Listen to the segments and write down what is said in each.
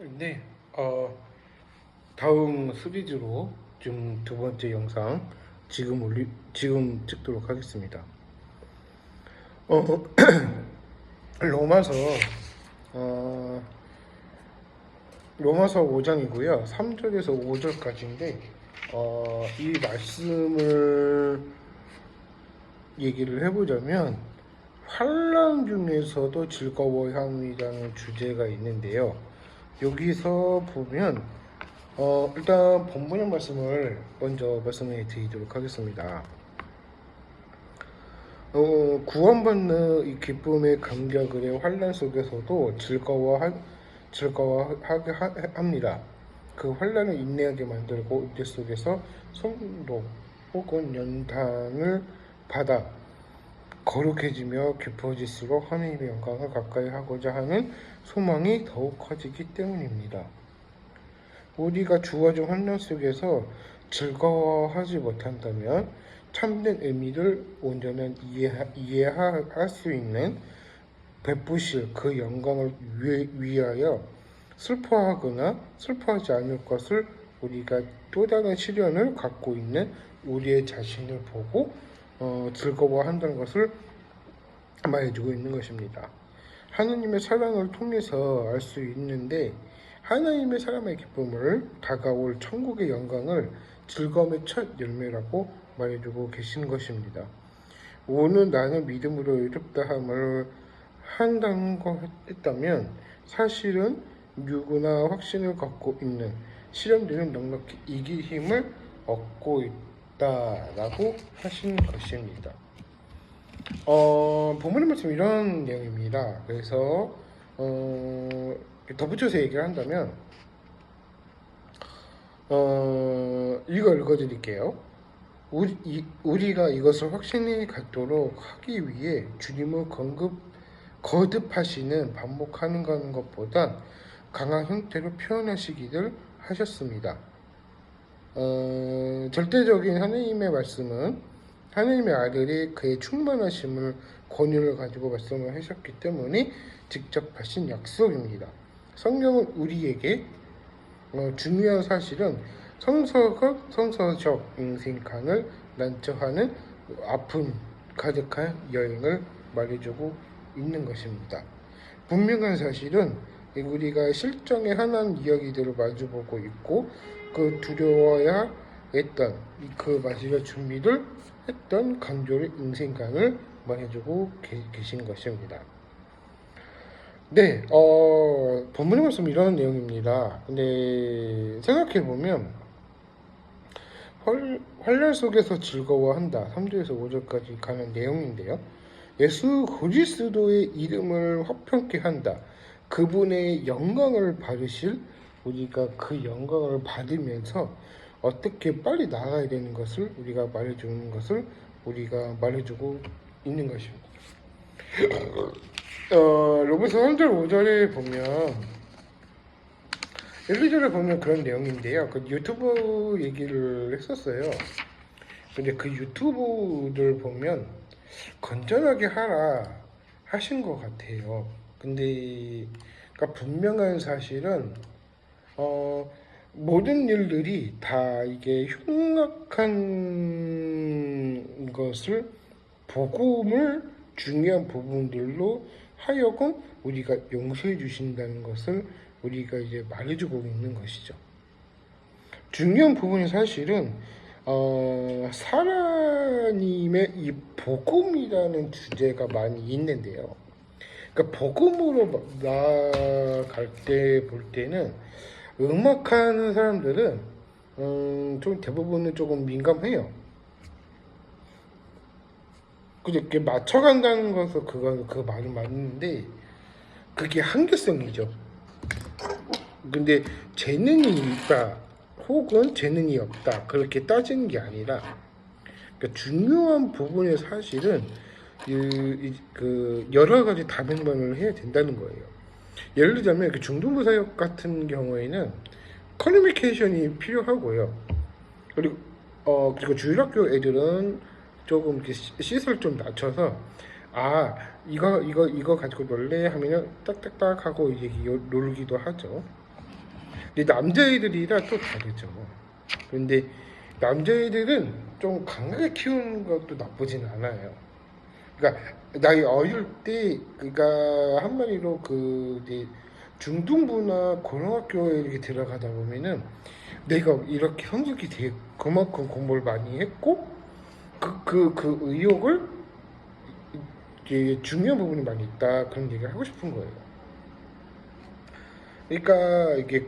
네, 다음 시리즈로 좀 두 번째 영상 지금 찍도록 하겠습니다. 어, 로마서 어, 로마서 5장이고요. 3절에서 5절까지인데 이 말씀을 얘기를 해보자면 환난 중에서도 즐거워함이라는 주제가 있는데요. 여기서 보면 일단 본문의 말씀을 먼저 말씀해 드리도록 하겠습니다. 구원받는 이 기쁨의 감격을 해 환난 속에서도 즐거워하게 합니다. 그 환난을 인내하게 만들고 이때 속에서 성도 혹은 연단을 받아 거룩해지며 깊어질수록 하나님의 영광을 가까이 하고자 하는 소망이 더욱 커지기 때문입니다. 우리가 주어진 환난 속에서 즐거워하지 못한다면 참된 의미를 온전히 이해할 수 있는 베푸실 그 영광을 위하여 슬퍼하거나 슬퍼하지 않을 것을 우리가 또 다른 시련을 갖고 있는 우리의 자신을 보고 즐거워한다는 것을 말해주고 있는 것입니다. 하나님의 사랑을 통해서 알 수 있는데 하나님의 사람의 기쁨을 다가올 천국의 영광을 즐거움의 첫 열매라고 말해주고 계신 것입니다. 오늘 나는 믿음으로 의롭다함을 한다는 것이었다면 사실은 누구나 확신을 갖고 있는 시련들은 넉넉히 이길 힘을 얻고 있다라고 하신 것입니다. 본문의 말씀 이런 내용입니다. 그래서 덧붙여서 얘기를 한다면 이거 읽어드릴게요. 우리가 이것을 확신이 갖도록 하기 위해 주님을 거듭하시는 반복하는 것보단 강한 형태로 표현하시기를 하셨습니다. 절대적인 하나님의 말씀은 하나님의 아들이 그의 충만하심을 권위를 가지고 말씀을 하셨기 때문에 직접 하신 약속입니다. 성령은 우리에게 중요한 사실은 성서적 인생観을 난처하는 아픔 가득한 여행을 말해주고 있는 것입니다. 분명한 사실은 우리가 실정의 하나님 이야기들을 마주보고 있고 그 두려워야 했던 그 마지막 준비를 했던 강조의 인생관을 말해주고 계신 것입니다. 네, 본문의 말씀 이런 내용입니다. 근데 생각해보면 환난 속에서 즐거워한다. 3절에서 5절까지 가는 내용인데요. 예수 그리스도의 이름을 화평케 한다. 그분의 영광을 받으실 우리가 그 영광을 받으면서 어떻게 빨리 나아가야 되는 것을 우리가 말해주는 것을 우리가 말해주고 있는 것입니다. 로마서 3절 5절에 보면 1, 2절에 보면 그런 내용인데요. 그 유튜브 얘기를 했었어요. 근데 그 유튜브를 보면 건전하게 하라 하신 것 같아요. 근데 그러니까 분명한 사실은 모든 일들이 다 이게 흉악한 것을 복음을 중요한 부분들로 하여금 우리가 용서해 주신다는 것을 우리가 이제 말해주고 있는 것이죠. 중요한 부분이 사실은 하나님의 이 복음이라는 주제가 많이 있는데요. 그러니까 복음으로 나아갈 때 볼 때는 음악하는 사람들은 좀 대부분은 조금 민감해요. 그게 맞춰간다는 것은 그 말은 맞는데 그게 한계성이죠. 근데 재능이 있다 혹은 재능이 없다 그렇게 따지는 게 아니라 그러니까 중요한 부분의 사실은 그 여러 가지 다변론을 해야 된다는 거예요. 예를 들자면 중등부 사역 같은 경우에는 커뮤니케이션이 필요하고요. 그리고 주일학교 애들은 조금 이렇게 시설 좀 낮춰서 이거 가지고 놀래 하면은 딱딱딱 하고 이제 놀기도 하죠. 근데 남자애들이라 또 다르죠. 근데 남자애들은 좀 강하게 키우는 것도 나쁘진 않아요. 그러니까 나이 어릴 때, 그러니까 한마디로 그 이제 중등부나 고등학교에 이렇게 들어가다 보면은 내가 이렇게 성적이 되게 그만큼 공부를 많이 했고 그 의욕을 이게 중요한 부분이 많이 있다, 그런 얘기를 하고 싶은 거예요. 그러니까 이게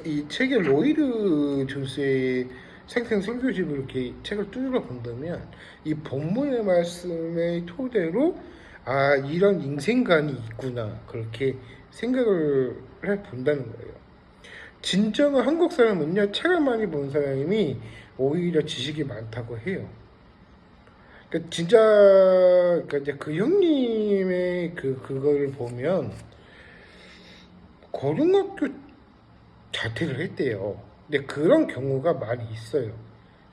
이 책의 로이드 존스의 생생 설교집을 이렇게 책을 뚜드려 본다면 이 본문의 말씀의 토대로 아, 이런 인생관이 있구나, 그렇게 생각을 해 본다는 거예요. 진정한 한국 사람은요, 책을 많이 본 사람이 오히려 지식이 많다고 해요. 그러니까 진짜, 그러니까 이제 그 형님의 그걸 보면 고등학교 자퇴를 했대요. 근데 그런 경우가 많이 있어요.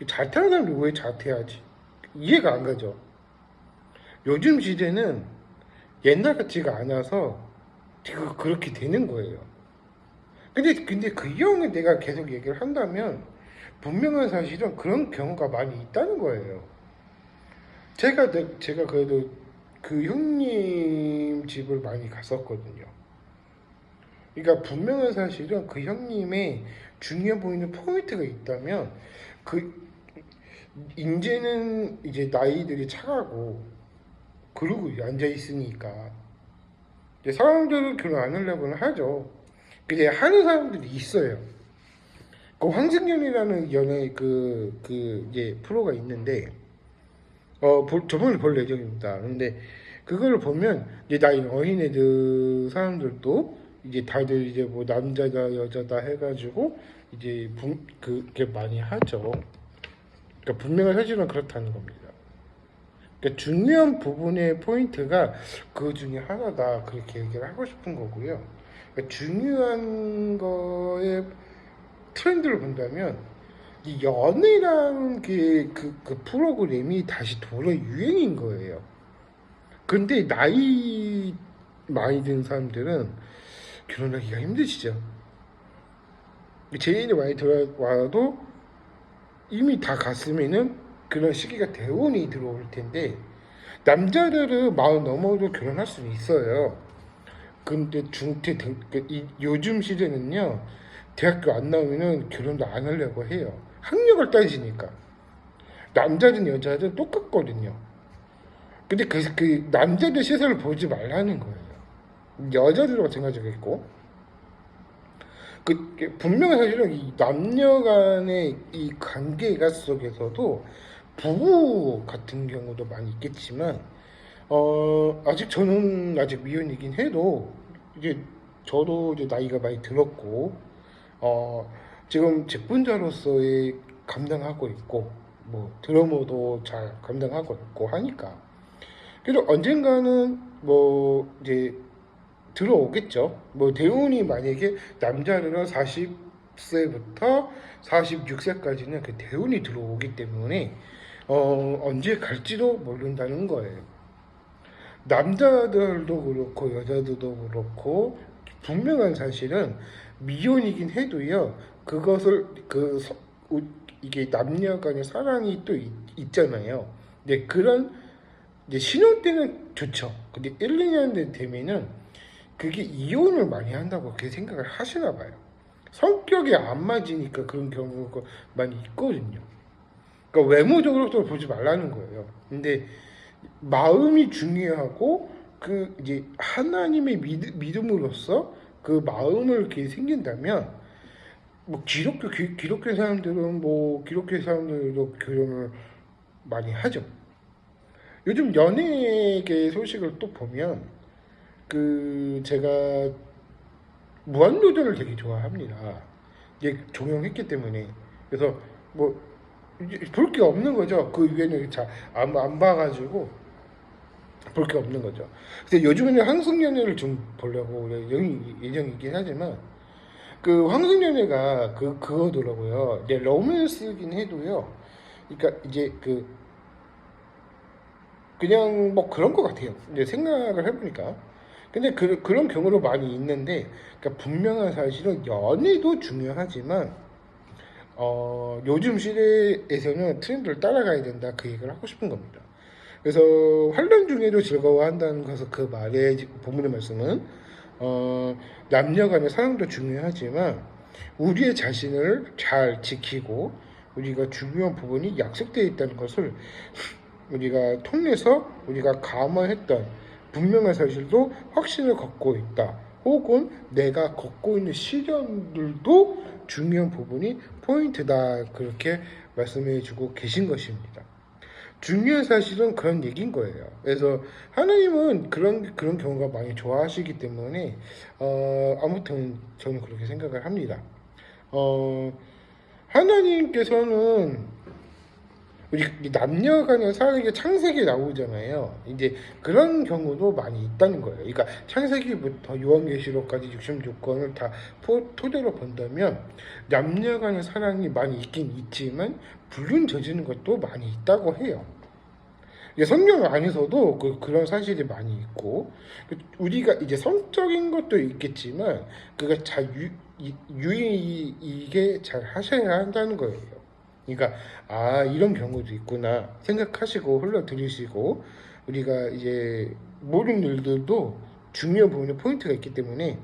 자퇴하는 사람이 왜 자퇴하지? 이해가 안 가죠. 요즘 시대는 옛날 같지가 않아서 그렇게 되는 거예요. 근데 그 형은 내가 계속 얘기를 한다면 분명한 사실은 그런 경우가 많이 있다는 거예요. 제가 그래도 그 형님 집을 많이 갔었거든요. 그러니까 분명한 사실은 그 형님의 중요해 보이는 포인트가 있다면 그 이제는 이제 나이들이 차가고 그러고 앉아 있으니까 사람들은 결혼 안 하려고는 하죠. 근데 하는 사람들이 있어요. 그 황승연이라는 연애 이제 프로가 있는데 저번에 볼 예정입니다. 근데 그걸 보면 이제 나이 어린 애들 사람들도 이제 다들 이제 뭐 남자다 여자다 해가지고 이제 그게 많이 하죠. 그러니까 분명한 사실은 그렇다는 겁니다. 그러니까 중요한 부분의 포인트가 그 중에 하나다, 그렇게 얘기를 하고 싶은 거고요. 그러니까 중요한 거의 트렌드를 본다면 이 연애라는 그 프로그램이 다시 돌아 유행인 거예요. 근데 나이 많이 든 사람들은 결혼하기가 힘드시죠. 제인이 많이 들어와도 이미 다 갔으면은 그런 시기가 대운이 들어올 텐데 남자들은 마흔 넘어도 결혼할 수는 있어요. 근데 요즘 시대는요, 대학교 안 나오면은 결혼도 안 하려고 해요. 학력을 따지니까 남자든 여자든 똑같거든요. 근데 그 남자들 시선을 보지 말라는 거예요. 여자들도 마찬가지겠고, 분명히 사실은 이 남녀 간의 이 관계가 속에서도 부부 같은 경우도 많이 있겠지만, 아직 저는 아직 미혼이긴 해도, 이제 저도 이제 나이가 많이 들었고, 지금 직분자로서의 감당하고 있고, 뭐, 드러머도 잘 감당하고 있고 하니까. 그래도 언젠가는 뭐, 이제 들어오겠죠. 뭐 대운이 만약에 남자는 40세부터 46세까지는 그 대운이 들어오기 때문에 언제 갈지도 모른다는 거예요. 남자들도 그렇고 여자들도 그렇고 분명한 사실은 미혼이긴 해도요. 그것을 이게 남녀 간의 사랑이 또 있잖아요. 근데 그런 이제 신혼 때는 좋죠. 근데 1, 2년 되면은 그게 이혼을 많이 한다고 그렇게 생각을 하시나 봐요. 성격이 안 맞으니까 그런 경우가 많이 있거든요. 그러니까 외모적으로 보지 말라는 거예요. 근데 마음이 중요하고 그 이제 하나님의 믿음으로써 그 마음을 이렇게 생긴다면 뭐 기독교 사람들은 뭐 기독교 사람들도 결혼을 많이 하죠. 요즘 연예계 소식을 또 보면 제가 무한도전을 되게 좋아합니다. 이게 종영했기 때문에. 그래서 뭐 볼 게 없는 거죠. 그 위에는 잘안 봐가지고 볼 게 없는 거죠. 근데 요즘에는 한국연애를 좀 보려고 예정이긴 하지만 그 황승연애가 그거더라고요. 이제 로맨스긴 해도요. 그러니까 이제 그냥 뭐 그런 것 같아요. 이제 생각을 해보니까 근데 그런 경우도 많이 있는데, 그러니까 분명한 사실은 연애도 중요하지만 요즘 시대에서는 트렌드를 따라가야 된다, 그 얘기를 하고 싶은 겁니다. 그래서 환란 중에도 즐거워한다는 것은 그 말의 본문의 말씀은 남녀 간의 사랑도 중요하지만 우리의 자신을 잘 지키고 우리가 중요한 부분이 약속되어 있다는 것을 우리가 통해서 우리가 감안했던 분명한 사실도 확신을 갖고 있다. 혹은 내가 걷고 있는 시련들도 중요한 부분이 포인트다. 그렇게 말씀해 주고 계신 것입니다. 중요한 사실은 그런 얘기인 거예요. 그래서 하나님은 그런 경우가 많이 좋아하시기 때문에 아무튼 저는 그렇게 생각을 합니다. 하나님께서는 우리 남녀 간의 사랑이 창세기에 나오잖아요. 이제 그런 경우도 많이 있다는 거예요. 그러니까 창세기부터 요한계시록까지 66권을 다 토대로 본다면 남녀 간의 사랑이 많이 있긴 있지만 불륜 저지르는 것도 많이 있다고 해요. 성경 안에서도 그런 사실이 많이 있고, 우리가 이제 성적인 것도 있겠지만 그가 잘 유의하게 잘 하셔야 한다는 거예요. 그러니까 이런 경우도 있구나 생각하시고 흘러들이시고, 우리가 이제 모든 일들도 중요한 부분에 포인트가 있기 때문에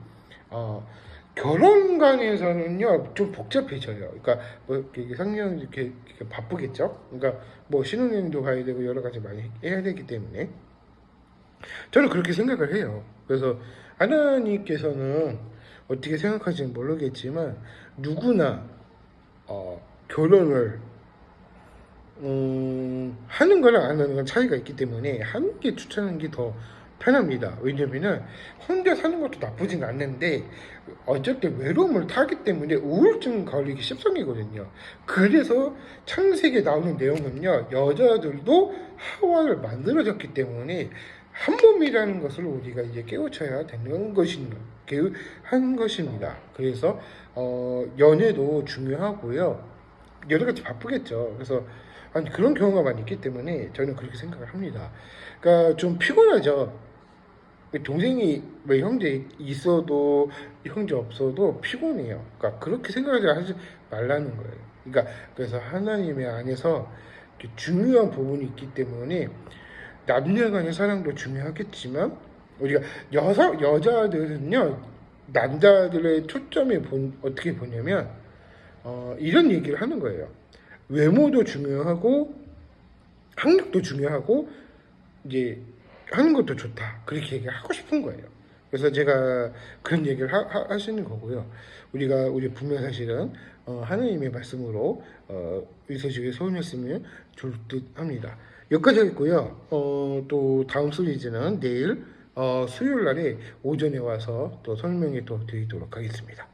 결혼관에서는요 좀 복잡해져요. 그러니까 뭐 이렇게 상령 이렇게 바쁘겠죠. 그러니까 뭐 신혼여행도 가야 되고 여러 가지 많이 해야 되기 때문에 저는 그렇게 생각을 해요. 그래서 하나님께서는 어떻게 생각하시는지 모르겠지만 누구나 결혼을 하는 거랑 안 하는 건 차이가 있기 때문에 하는 게 추천하는 게 더 편합니다. 왜냐면은 혼자 사는 것도 나쁘진 않는데 어쨌든 외로움을 타기 때문에 우울증 걸리기 십상이거든요. 그래서 창세기에 나오는 내용은요, 여자들도 하와를 만들어졌기 때문에 한 몸이라는 것을 우리가 이제 깨우쳐야 되는 한 것입니다. 그래서 연애도 중요하고요. 여러 가지 바쁘겠죠. 그래서 그런 경우가 많이 있기 때문에 저는 그렇게 생각을 합니다. 그러니까 좀 피곤하죠. 동생이 뭐 형제 있어도 형제 없어도 피곤해요. 그러니까 그렇게 생각을 하지 말라는 거예요. 그러니까 그래서 하나님의 안에서 중요한 부분이 있기 때문에 남녀 간의 사랑도 중요하겠지만 우리가 여자들은요 남자들의 초점이 어떻게 보냐면 이런 얘기를 하는 거예요. 외모도 중요하고 학력도 중요하고 이제 하는 것도 좋다. 그렇게 얘기하고 싶은 거예요. 그래서 제가 그런 얘기를 하시는 거고요. 우리 분명 사실은 하나님의 말씀으로 의서식에 소원했으면 좋을 듯 합니다. 여기까지 하겠고요. 또 다음 시리즈는 내일 수요일 날에 오전에 와서 또 설명해 드리도록 하겠습니다.